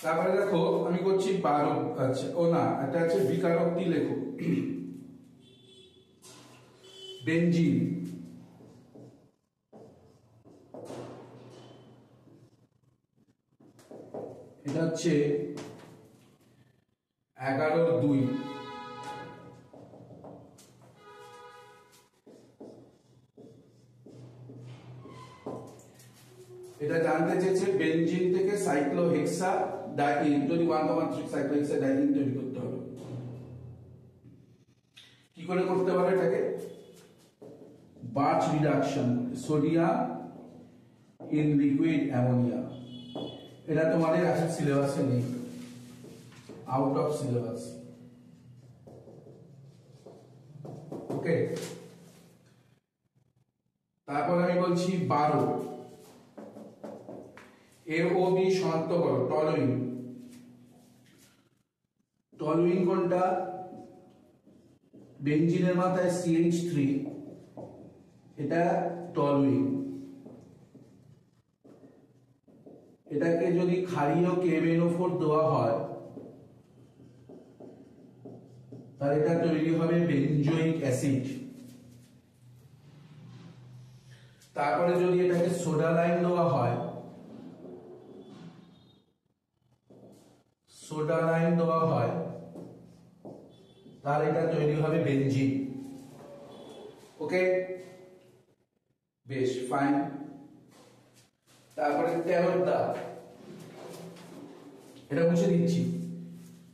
তারপরে দেখো আমি করছি 12, আচ্ছা ও না, এটা আছে বিকারকটি লেখো। বেনজিন, এটা হচ্ছে 11-2। এটা জানতে চেয়েছে বেনজিন থেকে সাইক্লোহেক্সা ডাইন, যদি 1,3 সাইক্লোহেক্সা ডাইন তৈরি করতে হবে। কি করে করতে পারে এটাকে? বাচ reduction, sodium in liquid ammonia. এটা তোমাদের আছে সিলেবাসে নেই, আউট অফ সিলেবাস। ওকে, তারপর আমি বলছি 12, AOB শনাক্ত করো। টলুইন, টলুইন কোনটা? বেনজিনের মাথায় CH3, এটা টলুইন। এটাকে যদি ক্ষারীয় KMnO4 দেওয়া হয় তাহলে এটা তৈরি হবে বেনজোইক অ্যাসিড। তারপরে যদি এটাকে সোডা লাইম দেওয়া হয়, সোডা লাইম দেওয়া হয় তাহলে এটা তৈরি হবে বেনজিন। ওকে, বেশ ফাইন। তারপরে 13টা, এটা মুছে দিচ্ছি,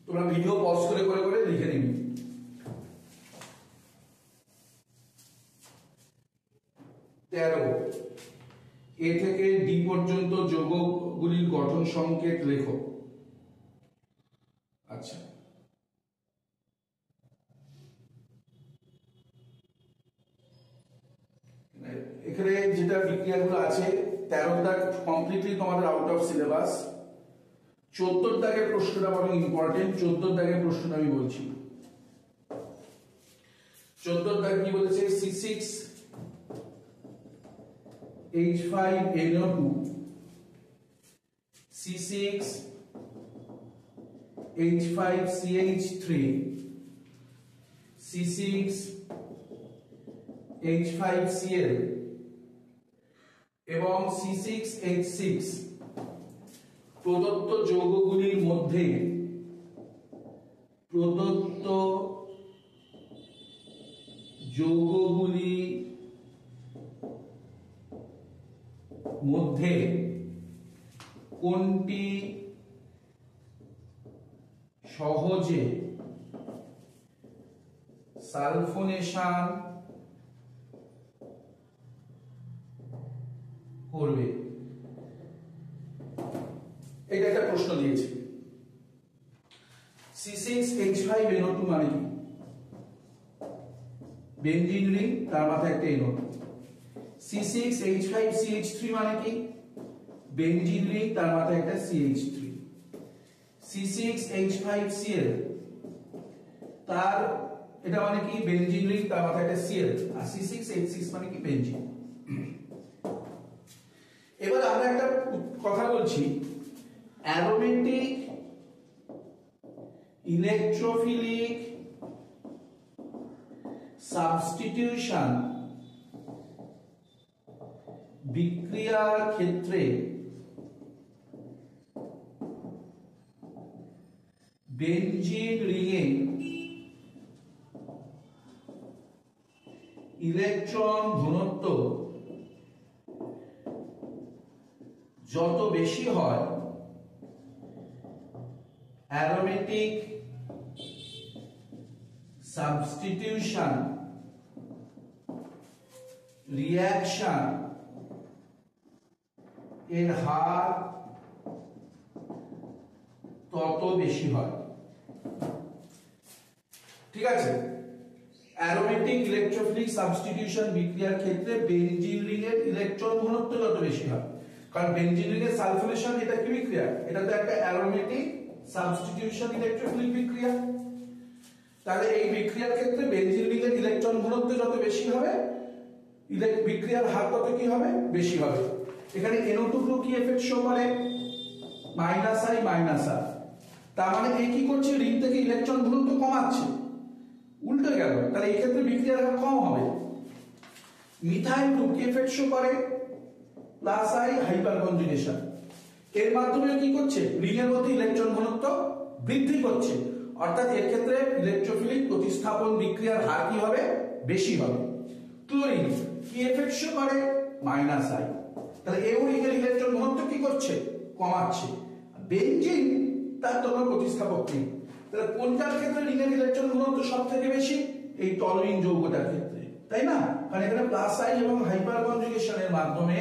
তোমরা ভিডিও পজ করে করে করে লিখে নিবি। 13, A থেকে D পর্যন্ত যৌগগুলির গঠন সংকেত লেখো। আচ্ছা, এখানে যেটা বিক্রিয়াগুলো আছে 13টা কমপ্লিটলি তোমাদের আউট অফ সিলেবাস। 14 দাগের প্রশ্নটা বড় ইম্পর্টেন্ট। 14 দাগের প্রশ্নটা আমি বলছি। 14 দাগ কি বলেছে? C6H5NO2, C6H5CH3, C6H5Cl এবং C6H6 প্রদত্ত যৌগগুলির মধ্যে কোনটি সহজে সালফোনেশন করবে? এটা একটা প্রশ্ন দিয়েছে। C6H5NO2 মানে কি? বেনজিন রিং, তার মাথায় একটা NO2। C6H5CH3 মানে কি? বেনজিন রিং, তার মাথায় একটা CH3। C6H5Cl, তার এটা মানে কি? বেনজিন রিং, তার মাথায় একটা Cl। আর C6H6 মানে কি? বেনজিন। এবার আমরা একটা কথা বলছি, অ্যারোমেটিক ইলেকট্রোফিলিক সাবস্টিটিউশন বিক্রিয়ার ক্ষেত্রে বেনজিন রিংয়ে ইলেকট্রন ঘনত্ব যত বেশি হয়, অ্যারোমেটিক সাবস্টিটিউশন রিঅ্যাকশন এর হার তত বেশি হয়। ঠিক আছে, অ্যারোমেটিক ইলেকট্রোফিলিক সাবস্টিটিউশন বিক্রিয়ার ক্ষেত্রে বেনজিন রিং এর ইলেকট্রন ঘনত্ব যত বেশি হয়, কারণ বেনজিন রিং এর সালফোনেশন এটা কি বিক্রিয়া? এটা তো একটা অ্যারোমেটিক সাবস্টিটিউশন ইলেকট্রোফিলিক বিক্রিয়া। তাহলে এই বিক্রিয়ার ক্ষেত্রে বেনজিন রিং এর ইলেকট্রন ঘনত্ব যত বেশি হবে, বিক্রিয়ার হার তত কি হবে? বেশি হবে। এখানে NO2 গ্রুপ কি এফেক্ট শো করে? মাইনাস আই মাইনাস আর, তার মানে এই কি করছে, রিং থেকে ইলেকট্রন ঘনত্ব কমাচ্ছে, উল্টে গেল, তাহলে এই ক্ষেত্রে বিক্রিয়ার হার কম হবে। মিথাইল গ্রুপ কি এফেক্ট শো করে, প্লাস আই হাইপার কনজুগেশন, এর মাধ্যমে কি করছে, রিং এর মধ্যে ইলেকট্রন ঘনত্ব বৃদ্ধি করছে, অর্থাৎ এর ক্ষেত্রে ইলেকট্রোফিলিক প্রতিস্থাপন বিক্রিয়ার হার কি হবে, বেশি হবে। ক্লোরিন কি এফেক্ট শো করে, মাইনাস আই, তাহলে এও রিং এর ইলেকট্রন ঘনত্ব কি করছে, কমাচ্ছে। বেনজিন তার কোনো প্রতিস্থাপক নেই, তাহলে কোনটার ক্ষেত্রে রিং এর ইলেকট্রন ঘনত্ব সবথেকে বেশি, এই টলুইন যৌগটার ক্ষেত্রে, তাই না? কারণ এখানে প্লাস আই এবং হাইপার কনজুগেশনের মাধ্যমে,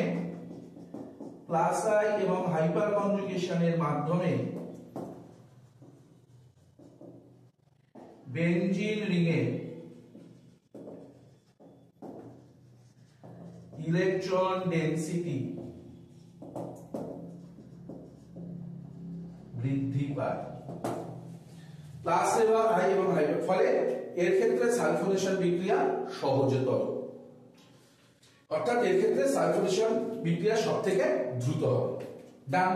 প্লাস আই এবং হাইপার কনজুগেশনের মাধ্যমে বেনজিন রিংয়ে ইলেকট্রন ডেনসিটি বৃদ্ধি পায়, প্লাস এবং আই এবং হাইপার, ফলে এর ক্ষেত্রে সালফোনেশন বিক্রিয়া সহজতর, অর্থাৎ এর ক্ষেত্রে সালফোনেশন বিক্রিয়া সবথেকে দ্রুত হবে। ডান।